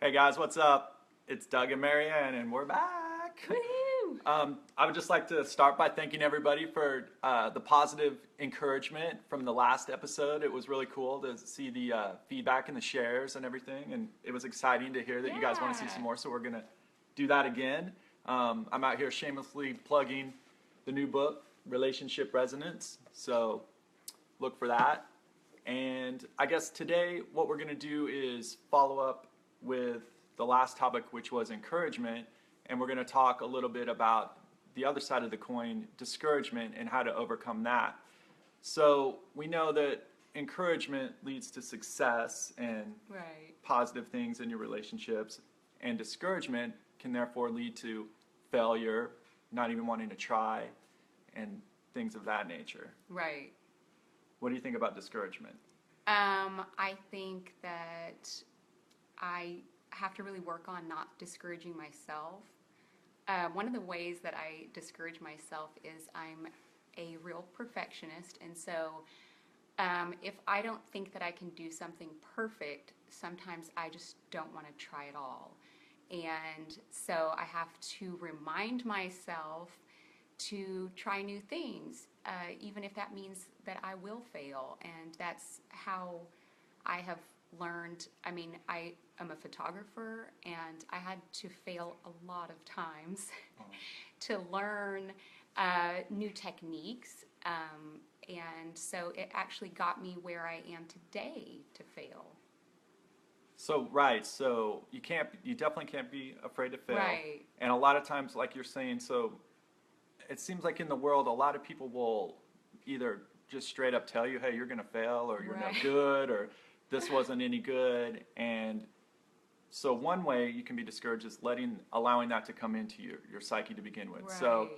Hey guys, what's up? It's Doug and Marianne, and we're back. Woohoo! I would just like to start by thanking everybody for the positive encouragement from the last episode. It was really cool to see the feedback and the shares and everything, and it was exciting to hear that you guys want to see some more, so we're going to do that again. I'm out here shamelessly plugging the new book, Relationship Resonance, so look for that. And I guess today what we're going to do is follow up with the last topic, which was encouragement, and we're going to talk a little bit about the other side of the coin, discouragement, and how to overcome that. So we know that encouragement leads to success and Right. positive things in your relationships, and discouragement can therefore lead to failure, not even wanting to try, and things of that nature. Right. What do you think about discouragement? I think that I have to really work on not discouraging myself. One of the ways that I discourage myself is I'm a real perfectionist, and so if I don't think that I can do something perfect, sometimes I just don't want to try at all. And so I have to remind myself to try new things, even if that means that I will fail. And that's how I have learned. I mean, I am a photographer, and I had to fail a lot of times to learn new techniques. And so it actually got me where I am today to fail. So you definitely can't be afraid to fail. Right. And a lot of times, like you're saying, so it seems like in the world, a lot of people will either just straight up tell you, hey, you're going to fail, or you're Right. no good, or this wasn't any good. And so one way you can be discouraged is allowing that to come into your psyche to begin with. Right. So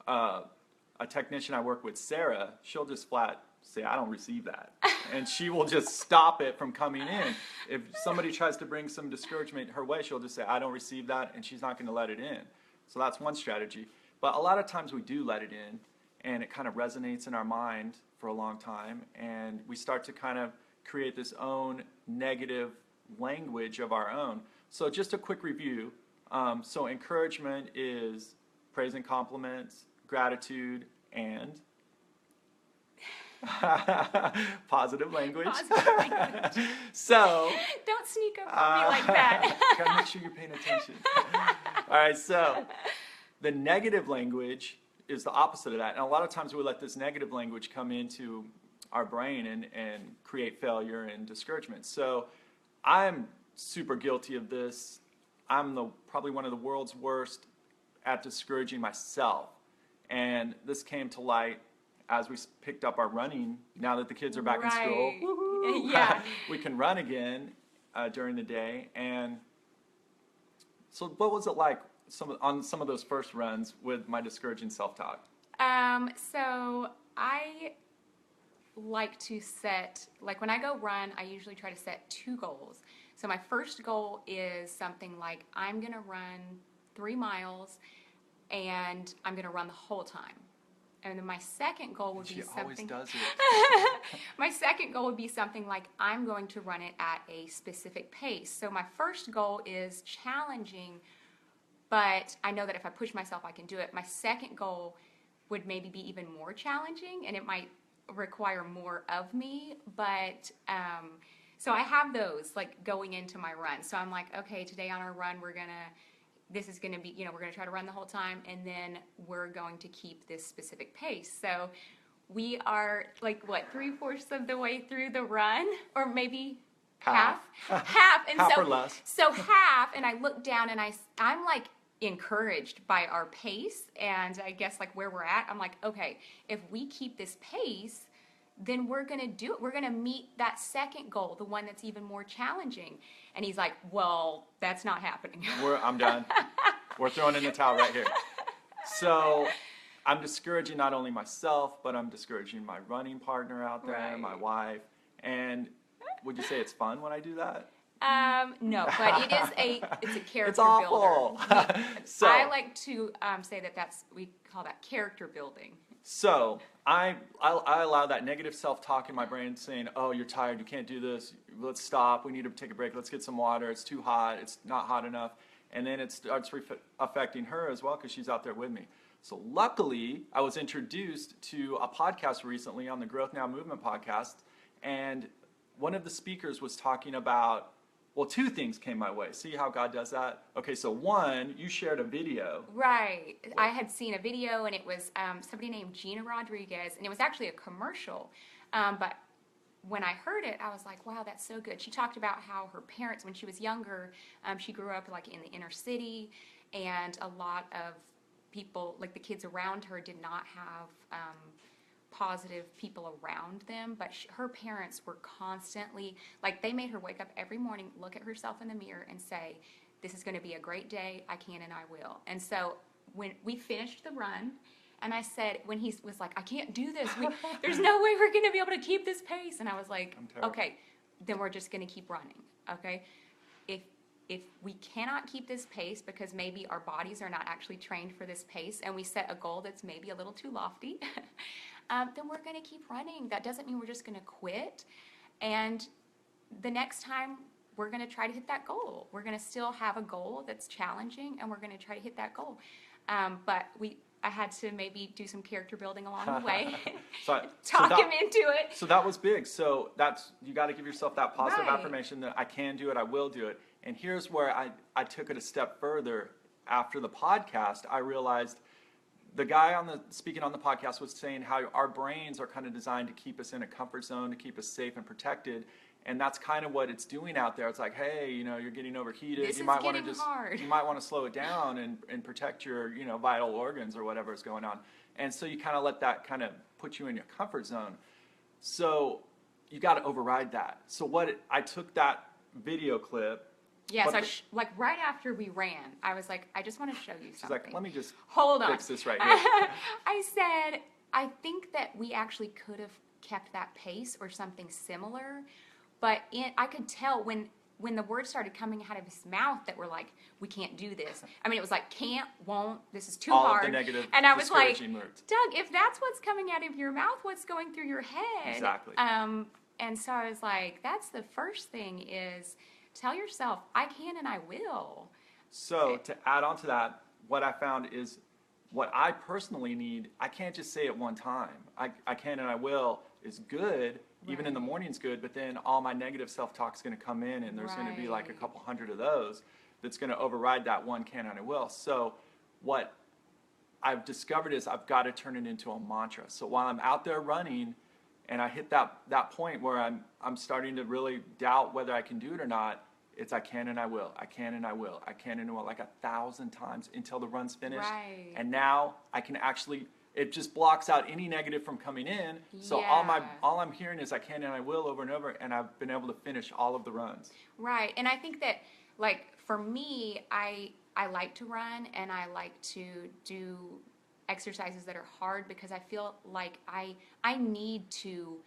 a technician I work with, Sarah, she'll just flat say, I don't receive that. And she will just stop it from coming in. If somebody tries to bring some discouragement her way, she'll just say, I don't receive that, and she's not going to let it in. So that's one strategy. But a lot of times we do let it in, and it kind of resonates in our mind for a long time, and we start to kind of create this own negative language of our own. So just a quick review. So encouragement is praise and compliments, gratitude, and positive language. Positive language. So Don't sneak up on me like that. gotta make sure you're paying attention. All right, so the negative language is the opposite of that. And a lot of times we let this negative language come into our brain and create failure and discouragement. So I'm super guilty of this. I'm probably one of the world's worst at discouraging myself. And this came to light as we picked up our running. Now that the kids are back in school, Right. woohoo, Yeah. we can run again during the day. And so what was it like on some of those first runs with my discouraging self-talk? So I like to set, like when I go run, I usually try to set two goals. So my first goal is something like I'm going to run 3 miles, and I'm going to run the whole time. And then my second goal would be She always something. does it. My second goal would be something like I'm going to run it at a specific pace. So my first goal is challenging, but I know that if I push myself, I can do it. My second goal would maybe be even more challenging, and it might require more of me. But so I have those like going into my run. So I'm like, okay, today on our run, this is going to be, we're going to try to run the whole time, and then we're going to keep this specific pace. So we are like, what, 3/4 of the way through the run, or maybe half. And Half so, or less. So half, and I look down and I'm like encouraged by our pace, and I guess like where we're at. I'm like, okay, if we keep this pace, then we're going to do it. We're going to meet that second goal, the one that's even more challenging. And he's like, well, that's not happening. I'm done. We're throwing in the towel right here. So I'm discouraging not only myself, but I'm discouraging my running partner out there, Right. my wife. And would you say it's fun when I do that? No, but it's a character It's awful. builder. So I like to say we call that character building. So I allow that negative self-talk in my brain saying, oh, you're tired, you can't do this, let's stop, we need to take a break, let's get some water, it's too hot, it's not hot enough. And then it starts affecting her as well because she's out there with me. So luckily, I was introduced to a podcast recently on the Growth Now Movement podcast, and one of the speakers was talking about, well, two things came my way. See how God does that? Okay, so one, you shared a video. Right. I had seen a video, and it was somebody named Gina Rodriguez, and it was actually a commercial. But when I heard it, I was like, wow, that's so good. She talked about how her parents, when she was younger, she grew up like in the inner city, and a lot of people, like the kids around her, did not have positive people around them, but her parents were constantly, like, they made her wake up every morning, look at herself in the mirror and say, this is going to be a great day, I can and I will. And so when we finished the run, and I said, when he was like, I can't do this, there's no way we're going to be able to keep this pace, and I was like, okay, then we're just going to keep running, okay? If we cannot keep this pace because maybe our bodies are not actually trained for this pace, and we set a goal that's maybe a little too lofty, then we're going to keep running. That doesn't mean we're just going to quit. And the next time, we're going to try to hit that goal. We're going to still have a goal that's challenging, and we're going to try to hit that goal. But I had to maybe do some character building along the way, talk him into it. So that was big. So you got to give yourself that positive Right. affirmation that I can do it, I will do it. And here's where I took it a step further. After the podcast, I realized the guy speaking on the podcast was saying how our brains are kind of designed to keep us in a comfort zone, to keep us safe and protected. And that's kind of what it's doing out there. It's like, hey, you're getting overheated. This you is might want getting to hard. you might want to slow it down and protect your, vital organs or whatever is going on. And so you kind of let that kind of put you in your comfort zone. So you got to override that. So I took that video clip. Yeah, so like right after we ran, I was like, I just want to show you something. She's like, let me just hold on. fix this right here. I said, I think that we actually could have kept that pace or something similar, but I could tell when the words started coming out of his mouth that were like, we can't do this. I mean, it was like, can't, won't, this is too All hard. of the negative, and I was like, discouraging words. Doug, if that's what's coming out of your mouth, what's going through your head? Exactly. And so I was like, that's the first thing is, tell yourself, I can and I will. So to add on to that, what I found is what I personally need, I can't just say it one time. I can and I will is good, even in the morning's good, but then all my negative self-talk is going to come in, and there's going to be like a couple hundred of those that's going to override that one can and I will. So what I've discovered is I've got to turn it into a mantra. So while I'm out there running, and I hit that point where I'm starting to really doubt whether I can do it or not, it's I can and I will, I can and I will, I can and I will, like 1,000 times until the run's finished. Right. And now I can actually, it just blocks out any negative from coming in. So all I'm hearing is I can and I will over and over, and I've been able to finish all of the runs. Right. And I think that, like, for me, I like to run, and I like to do exercises that are hard because I feel like I need to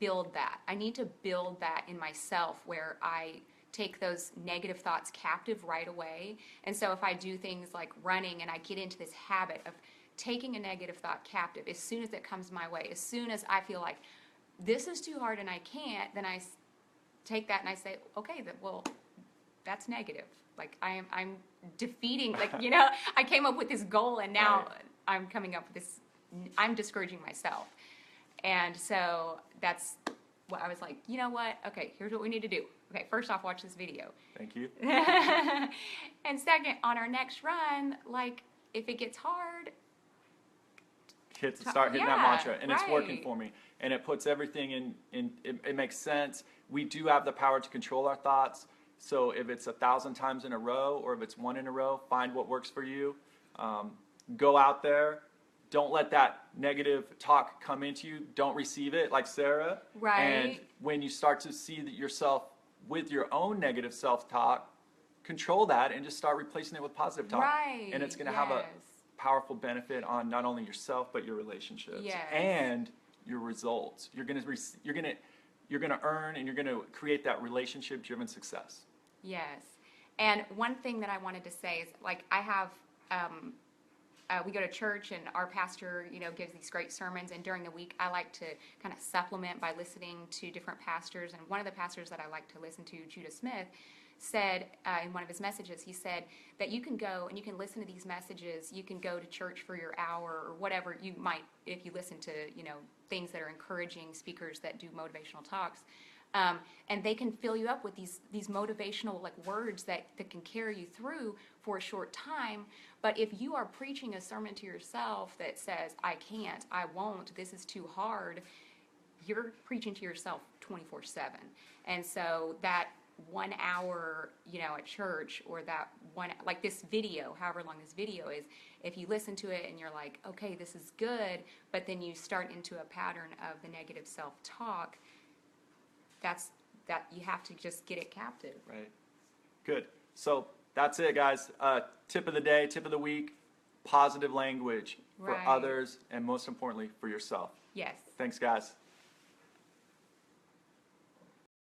build that. I need to build that in myself where I take those negative thoughts captive right away. And so if I do things like running and I get into this habit of taking a negative thought captive, as soon as it comes my way, as soon as I feel like this is too hard and I can't, then I take that and I say, okay, well, that's negative. Like I'm defeating, like, I came up with this goal and now I'm coming up with this, I'm discouraging myself. And so that's what I was like, you know what? Okay, here's what we need to do. Okay, first off, watch this video. Thank you. And second, on our next run, like, if it gets hard, start hitting that mantra, and it's working for me. And it puts everything in it makes sense. We do have the power to control our thoughts. So if it's 1,000 times in a row, or if it's one in a row, find what works for you. Go out there. Don't let that negative talk come into you. Don't receive it like Sarah. Right. And when you start to see that yourself with your own negative self-talk, control that and just start replacing it with positive talk. Right. And it's going to have a powerful benefit on not only yourself but your relationships and your results. You're going to earn, and you're going to create that relationship-driven success. Yes. And one thing that I wanted to say is, like, I have we go to church and our pastor, gives these great sermons. And during the week, I like to kind of supplement by listening to different pastors. And one of the pastors that I like to listen to, Judah Smith, said in one of his messages, he said that you can go and you can listen to these messages. You can go to church for your hour or whatever you might, if you listen to, things that are encouraging, speakers that do motivational talks. And they can fill you up with these motivational words that can carry you through for a short time. But if you are preaching a sermon to yourself that says, I can't, I won't, this is too hard, you're preaching to yourself 24/7. And so that 1 hour, at church, or that this video, however long this video is, if you listen to it and you're like, okay, this is good, but then you start into a pattern of the negative self-talk, that you have to just get it captive. Right. Good. So that's it, guys. Tip of the day, tip of the week, positive language for Right. others, and most importantly, for yourself. Yes. Thanks, guys.